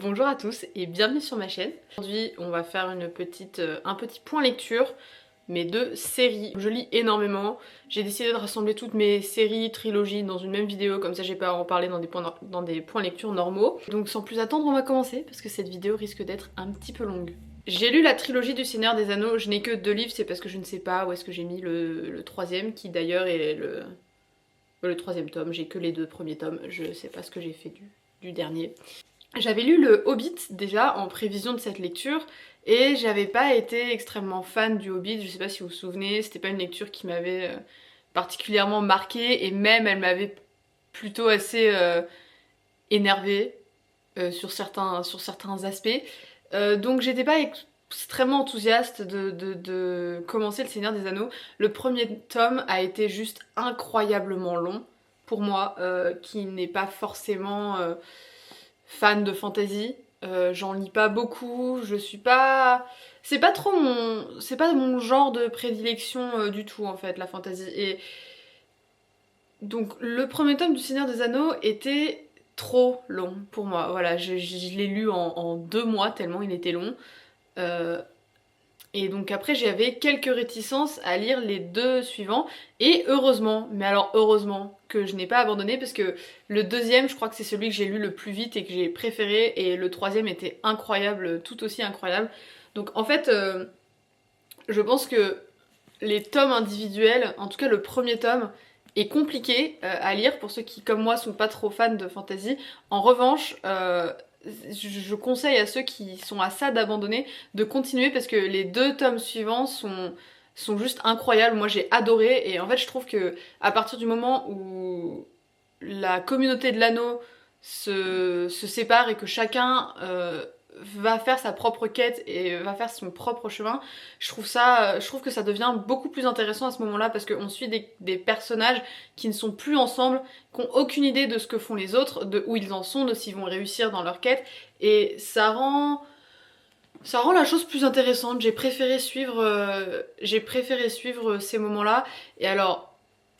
Bonjour à tous et bienvenue sur ma chaîne. Aujourd'hui on va faire un petit point lecture, mais de séries. Je lis énormément, j'ai décidé de rassembler toutes mes séries, trilogies dans une même vidéo, comme ça j'ai pas à en parler dans des points lecture normaux. Donc sans plus attendre on va commencer parce que cette vidéo risque d'être un petit peu longue. J'ai lu la trilogie du Seigneur des Anneaux, je n'ai que 2 livres, c'est parce que je ne sais pas où est-ce que j'ai mis le troisième, qui d'ailleurs est le troisième tome, j'ai que les 2 premiers tomes, je sais pas ce que j'ai fait du dernier. J'avais lu le Hobbit déjà en prévision de cette lecture et j'avais pas été extrêmement fan du Hobbit, je sais pas si vous vous souvenez, c'était pas une lecture qui m'avait particulièrement marquée et même elle m'avait plutôt assez énervée sur certains aspects. Donc j'étais pas extrêmement enthousiaste de commencer le Seigneur des Anneaux. Le premier tome a été juste incroyablement long pour moi, qui n'est pas forcément fan de fantasy. J'en lis pas beaucoup, je suis pas... C'est pas trop mon... C'est pas mon genre de prédilection du tout en fait, la fantasy. Et donc le premier tome du Seigneur des Anneaux était trop long pour moi. Voilà, je l'ai lu en 2 mois tellement il était long. Euh, et donc après j'avais quelques réticences à lire les 2 suivants et heureusement, mais alors heureusement que je n'ai pas abandonné parce que le deuxième je crois que c'est celui que j'ai lu le plus vite et que j'ai préféré et le troisième était incroyable, tout aussi incroyable. Donc en fait je pense que les tomes individuels, en tout cas le premier tome, est compliqué à lire pour ceux qui comme moi sont pas trop fans de fantasy. En revanche je conseille à ceux qui sont à ça d'abandonner de continuer parce que les 2 tomes suivants sont juste incroyables. Moi j'ai adoré et en fait je trouve que à partir du moment où la communauté de l'anneau se sépare et que chacun va faire sa propre quête et va faire son propre chemin, je trouve que ça devient beaucoup plus intéressant à ce moment-là parce qu'on suit des personnages qui ne sont plus ensemble, qui n'ont aucune idée de ce que font les autres, de où ils en sont, de s'ils vont réussir dans leur quête, et ça rend la chose plus intéressante. J'ai préféré suivre ces moments-là. Et alors,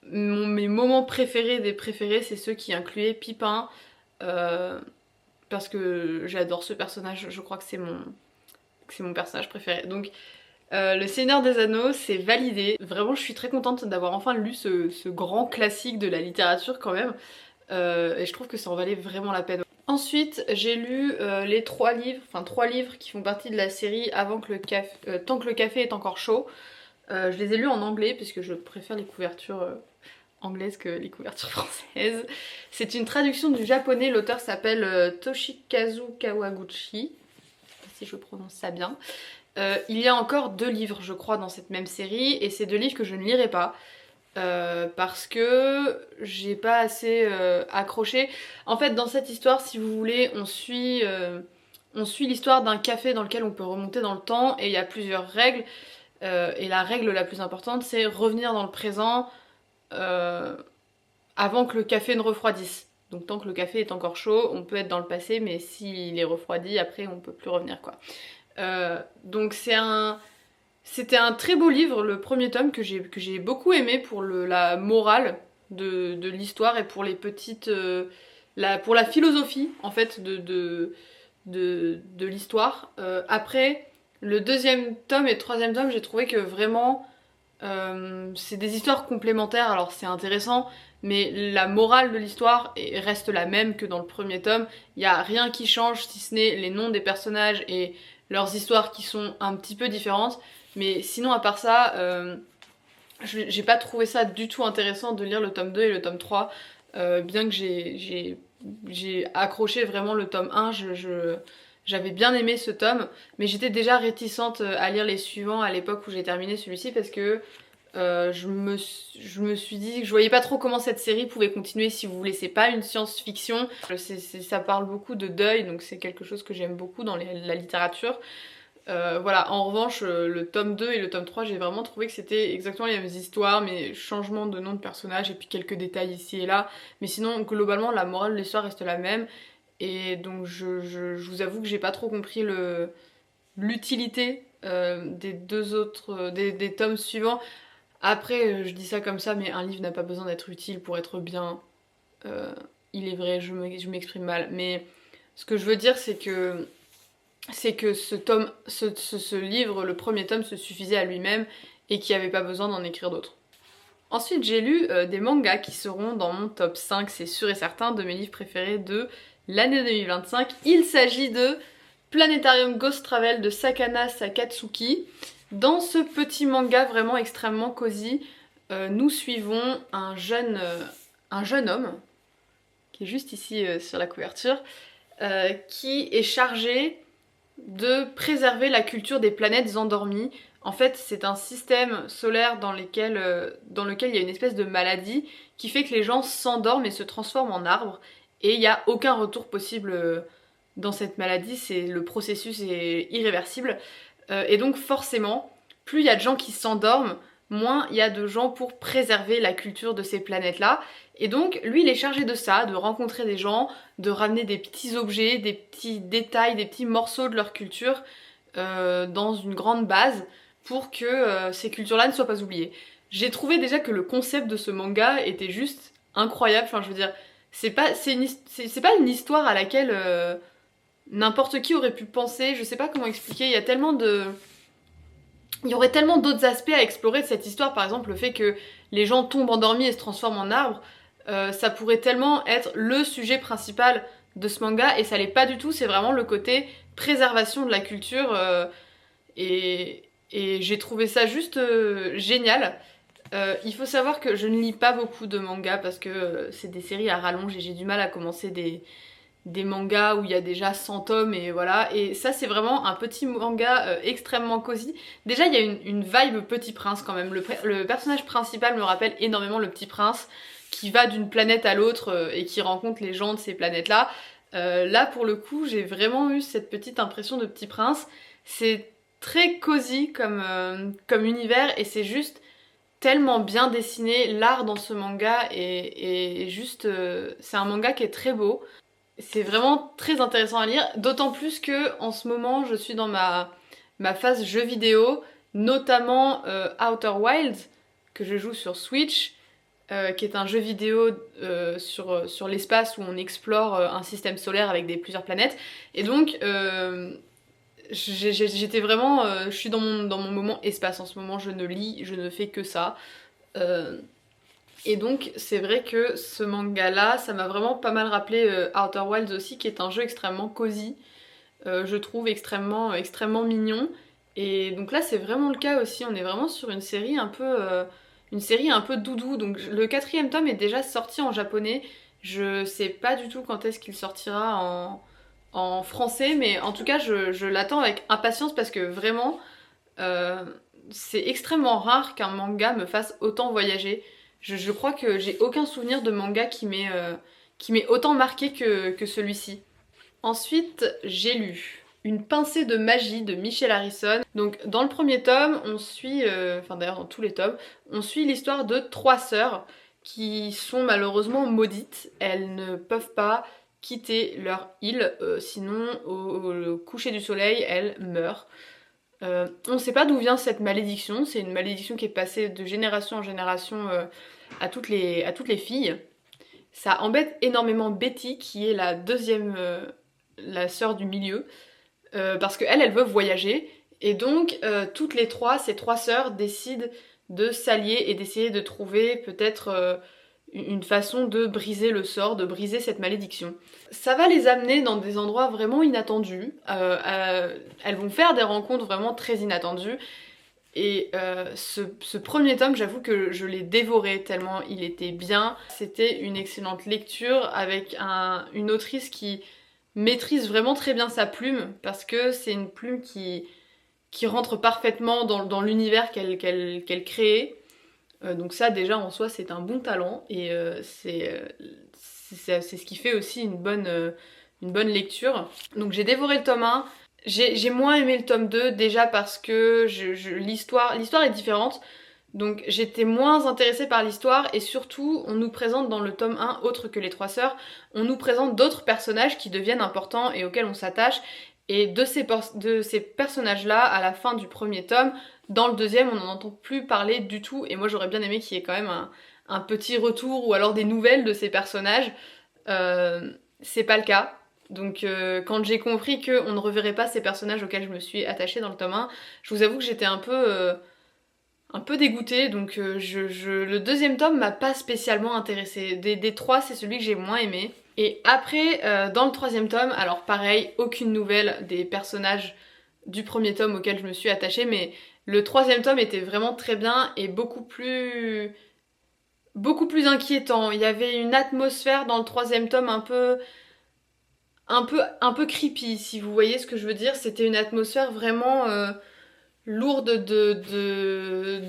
mes moments préférés des préférés, c'est ceux qui incluaient Pipin, euh, parce que j'adore ce personnage, je crois que c'est mon personnage préféré. Donc le Seigneur des Anneaux, c'est validé. Vraiment, je suis très contente d'avoir enfin lu ce grand classique de la littérature quand même. Et je trouve que ça en valait vraiment la peine. Ensuite, j'ai lu les 3 livres qui font partie de la série Tant que le café est encore chaud. Je les ai lus en anglais puisque je préfère les couvertures anglaises que les couvertures françaises. C'est une traduction du japonais, l'auteur s'appelle Toshikazu Kawaguchi, si je prononce ça bien. Il y a encore 2 livres je crois dans cette même série et c'est 2 livres que je ne lirai pas. Parce que j'ai pas assez accroché. En fait, dans cette histoire, si vous voulez, on suit l'histoire d'un café dans lequel on peut remonter dans le temps et il y a plusieurs règles. Et la règle la plus importante, c'est revenir dans le présent euh, avant que le café ne refroidisse. Donc tant que le café est encore chaud, on peut être dans le passé, mais s'il est refroidi, après on peut plus revenir quoi. Donc c'était un très beau livre, le premier tome que j'ai beaucoup aimé pour la morale de l'histoire et pour les petites pour la philosophie en fait de l'histoire. Après le deuxième tome et le troisième tome, j'ai trouvé que vraiment c'est des histoires complémentaires, alors c'est intéressant, mais la morale de l'histoire reste la même que dans le premier tome. Il n'y a rien qui change si ce n'est les noms des personnages et leurs histoires qui sont un petit peu différentes. Mais sinon, à part ça, j'ai pas trouvé ça du tout intéressant de lire le tome 2 et le tome 3. Bien que j'ai accroché vraiment le tome 1, j'avais bien aimé ce tome, mais j'étais déjà réticente à lire les suivants à l'époque où j'ai terminé celui-ci parce que je me suis dit que je voyais pas trop comment cette série pouvait continuer si vous voulez. C'est pas une science-fiction, ça parle beaucoup de deuil, donc c'est quelque chose que j'aime beaucoup dans la littérature. Voilà, en revanche, le tome 2 et le tome 3, j'ai vraiment trouvé que c'était exactement les mêmes histoires, mais changement de nom de personnage et puis quelques détails ici et là. Mais sinon, globalement, la morale de l'histoire reste la même. Et donc, je vous avoue que j'ai pas trop compris l'utilité des 2 autres, des tomes suivants. Après, je dis ça comme ça, mais un livre n'a pas besoin d'être utile pour être bien. Euh, il est vrai, je m'exprime mal. Mais Ce que je veux dire, c'est que ce livre, le premier tome, se suffisait à lui-même et qu'il n'y avait pas besoin d'en écrire d'autres. Ensuite, j'ai lu des mangas qui seront dans mon top 5, c'est sûr et certain, de mes livres préférés de l'année 2025. Il s'agit de Planetarium Ghost Travel de Sakana Sakatsuki. Dans ce petit manga vraiment extrêmement cosy, nous suivons un jeune homme, qui est juste ici sur la couverture, qui est chargé de préserver la culture des planètes endormies. En fait, c'est un système solaire dans lequel il y a une espèce de maladie qui fait que les gens s'endorment et se transforment en arbres. Et il n'y a aucun retour possible dans cette maladie, le processus est irréversible. Et donc forcément, plus il y a de gens qui s'endorment, moins il y a de gens pour préserver la culture de ces planètes-là. Et donc, lui, il est chargé de ça, de rencontrer des gens, de ramener des petits objets, des petits détails, des petits morceaux de leur culture dans une grande base pour que ces cultures-là ne soient pas oubliées. J'ai trouvé déjà que le concept de ce manga était juste incroyable. Enfin, je veux dire, c'est pas une histoire à laquelle n'importe qui aurait pu penser. Je sais pas comment expliquer. Il y aurait tellement d'autres aspects à explorer de cette histoire. Par exemple, le fait que les gens tombent endormis et se transforment en arbres. Ça pourrait tellement être le sujet principal de ce manga et ça l'est pas du tout, c'est vraiment le côté préservation de la culture et j'ai trouvé ça juste génial. Il faut savoir que je ne lis pas beaucoup de mangas parce que c'est des séries à rallonge et j'ai du mal à commencer des mangas où il y a déjà 100 tomes et voilà. Et ça c'est vraiment un petit manga extrêmement cosy. Déjà il y a une vibe Petit Prince quand même. Le personnage principal me rappelle énormément le Petit Prince qui va d'une planète à l'autre et qui rencontre les gens de ces planètes-là. Là, pour le coup, j'ai vraiment eu cette petite impression de Petit Prince. C'est très cosy comme univers et c'est juste tellement bien dessiné. L'art dans ce manga est juste... c'est un manga qui est très beau. C'est vraiment très intéressant à lire, d'autant plus que en ce moment, je suis dans ma phase jeu vidéo, notamment Outer Wilds, que je joue sur Switch, qui est un jeu vidéo sur l'espace où on explore un système solaire avec plusieurs planètes. Et donc, j'étais vraiment... je suis dans mon moment espace en ce moment, je ne lis, je ne fais que ça. Et donc, c'est vrai que ce manga-là, ça m'a vraiment pas mal rappelé Outer Wilds aussi, qui est un jeu extrêmement cosy, je trouve extrêmement mignon. Et donc là, c'est vraiment le cas aussi, on est vraiment sur une série un peu doudou. Donc le 4e tome est déjà sorti en japonais. Je sais pas du tout quand est-ce qu'il sortira en français, mais en tout cas je l'attends avec impatience parce que vraiment c'est extrêmement rare qu'un manga me fasse autant voyager. Je crois que j'ai aucun souvenir de manga qui m'ait autant marqué que celui-ci. Ensuite, j'ai lu Une pincée de magie de Michel Harrison. Donc dans le premier tome, on suit, enfin d'ailleurs dans tous les tomes, on suit l'histoire de 3 sœurs qui sont malheureusement maudites. Elles ne peuvent pas quitter leur île, sinon au coucher du soleil, elles meurent. On ne sait pas d'où vient cette malédiction, c'est une malédiction qui est passée de génération en génération à toutes les filles. Ça embête énormément Betty, qui est la sœur du milieu, parce qu'elle veut voyager, et donc toutes les trois, ces 3 sœurs décident de s'allier et d'essayer de trouver peut-être une façon de briser le sort, de briser cette malédiction. Ça va les amener dans des endroits vraiment inattendus, elles vont faire des rencontres vraiment très inattendues, et ce premier tome, j'avoue que je l'ai dévoré tellement il était bien. C'était une excellente lecture avec une autrice qui maîtrise vraiment très bien sa plume, parce que c'est une plume qui rentre parfaitement dans l'univers qu'elle crée. Donc ça déjà en soi c'est un bon talent et c'est ce qui fait aussi une bonne lecture. Donc j'ai dévoré le tome 1. J'ai moins aimé le tome 2 déjà parce que l'histoire est différente. Donc j'étais moins intéressée par l'histoire et surtout on nous présente dans le tome 1, autre que les 3 sœurs, on nous présente d'autres personnages qui deviennent importants et auxquels on s'attache. Et de ces personnages-là, à la fin du premier tome, dans le deuxième, on n'en entend plus parler du tout. Et moi j'aurais bien aimé qu'il y ait quand même un petit retour ou alors des nouvelles de ces personnages. C'est pas le cas. Donc quand j'ai compris qu'on ne reverrait pas ces personnages auxquels je me suis attachée dans le tome 1, je vous avoue que j'étais un peu dégoûtée, donc le deuxième tome m'a pas spécialement intéressée. Des trois, c'est celui que j'ai moins aimé. Et après, dans le troisième tome, alors pareil, aucune nouvelle des personnages du premier tome auquel je me suis attachée, mais le troisième tome était vraiment très bien et beaucoup plus inquiétant. Il y avait une atmosphère dans le troisième tome un peu creepy, si vous voyez ce que je veux dire. C'était une atmosphère vraiment lourde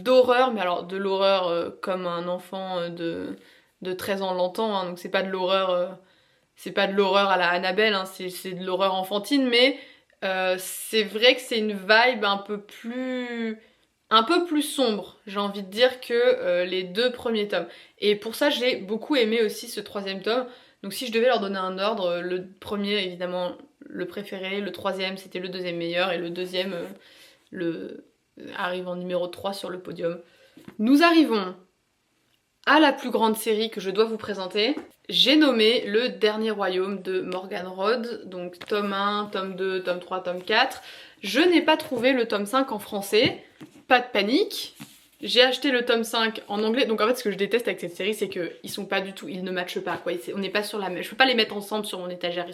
d'horreur, mais alors de l'horreur comme un enfant de 13 ans l'entend, hein, donc c'est pas de l'horreur à la Annabelle, hein, c'est de l'horreur enfantine, mais c'est vrai que c'est une vibe un peu plus sombre, j'ai envie de dire, que les deux premiers tomes. Et pour ça, j'ai beaucoup aimé aussi ce troisième tome. Donc si je devais leur donner un ordre, le premier, évidemment, le préféré, le troisième, c'était le deuxième meilleur, et le deuxième arrive en numéro 3 sur le podium. Nous arrivons à la plus grande série que je dois vous présenter. J'ai nommé Le Dernier Royaume de Morgan Rhodes, donc tome 1, tome 2, tome 3, tome 4. Je n'ai pas trouvé le tome 5 en français, pas de panique. J'ai acheté le tome 5 en anglais, donc en fait ce que je déteste avec cette série c'est qu'ils sont pas du tout, ils ne matchent pas quoi, on n'est pas sur la même, je peux pas les mettre ensemble sur mon étagère,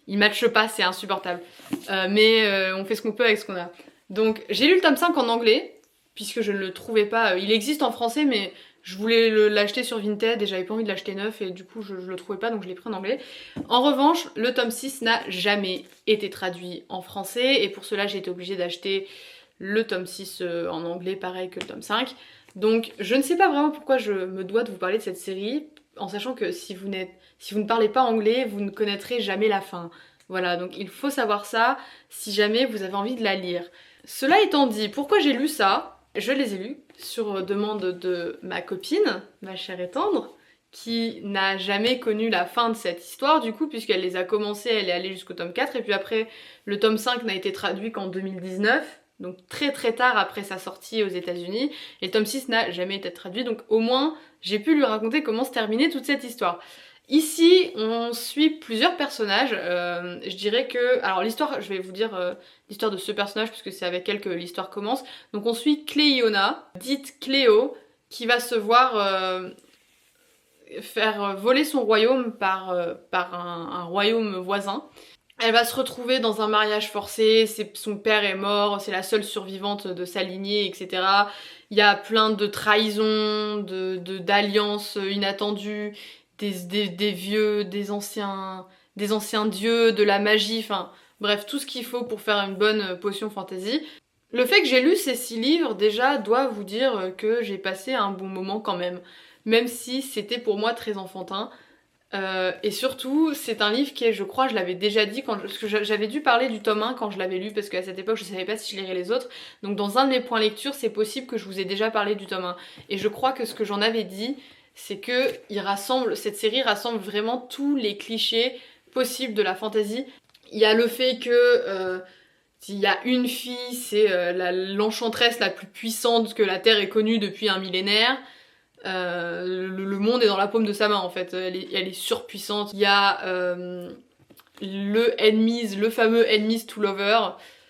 ils matchent pas, c'est insupportable. Mais on fait ce qu'on peut avec ce qu'on a. Donc j'ai lu le tome 5 en anglais, puisque je ne le trouvais pas, il existe en français mais je voulais l'acheter sur Vinted et j'avais pas envie de l'acheter neuf et du coup je le trouvais pas donc je l'ai pris en anglais. En revanche, le tome 6 n'a jamais été traduit en français et pour cela j'ai été obligée d'acheter le tome 6 en anglais pareil que le tome 5. Donc je ne sais pas vraiment pourquoi je me dois de vous parler de cette série en sachant que si vous ne parlez pas anglais, vous ne connaîtrez jamais la fin. Voilà, donc il faut savoir ça si jamais vous avez envie de la lire. Cela étant dit, pourquoi j'ai lu ça ? Je les ai lus sur demande de ma copine, ma chère et tendre, qui n'a jamais connu la fin de cette histoire du coup, puisqu'elle les a commencées, elle est allée jusqu'au tome 4, et puis après, le tome 5 n'a été traduit qu'en 2019, donc très très tard après sa sortie aux États-Unis, et le tome 6 n'a jamais été traduit, donc au moins j'ai pu lui raconter comment se terminait toute cette histoire. Ici, on suit plusieurs personnages. Je dirais que... Alors l'histoire, je vais vous dire l'histoire de ce personnage puisque c'est avec elle que l'histoire commence. Donc on suit Cléiona, dite Cléo, qui va se voir faire voler son royaume par un royaume voisin. Elle va se retrouver dans un mariage forcé, son père est mort, c'est la seule survivante de sa lignée, etc. Il y a plein de trahisons, d'alliances inattendues, des vieux, des anciens dieux, de la magie, enfin bref, tout ce qu'il faut pour faire une bonne potion fantasy. Le fait que j'ai lu ces 6 livres, déjà, doit vous dire que j'ai passé un bon moment quand même si c'était pour moi très enfantin. Et surtout, c'est un livre qui est, je crois, je l'avais déjà dit, parce que j'avais dû parler du tome 1 quand je l'avais lu, parce qu'à cette époque, je savais pas si je lirais les autres. Donc dans un de mes points lecture, c'est possible que je vous ai déjà parlé du tome 1. Et je crois que ce que j'en avais dit, c'est que cette série rassemble vraiment tous les clichés possibles de la fantasy. Il y a le fait que s'il y a une fille, c'est l'enchanteresse la plus puissante que la Terre ait connue depuis un millénaire. Le monde est dans la paume de sa main en fait, elle est surpuissante. Il y a le fameux Enemies to Lover.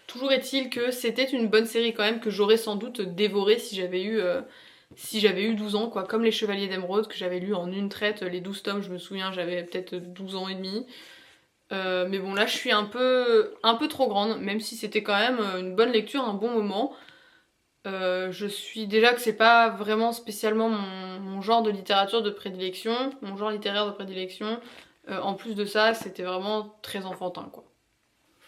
Toujours est-il que c'était une bonne série quand même que j'aurais sans doute dévoré si j'avais eu 12 ans quoi, comme les Chevaliers d'Émeraude que j'avais lu en une traite, les 12 tomes je me souviens j'avais peut-être 12 ans et demi. Mais bon là je suis un peu trop grande, même si c'était quand même une bonne lecture, un bon moment. Je suis déjà que c'est pas vraiment spécialement mon genre de littérature de prédilection, mon genre littéraire de prédilection. En plus de ça, c'était vraiment très enfantin quoi.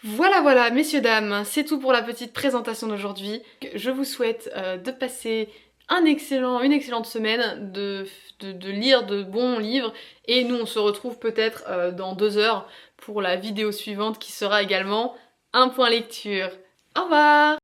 Voilà, messieurs, dames, c'est tout pour la petite présentation d'aujourd'hui. Je vous souhaite de passer une excellente semaine, de lire de bons livres, et nous on se retrouve peut-être dans 2 heures pour la vidéo suivante qui sera également un point lecture. Au revoir!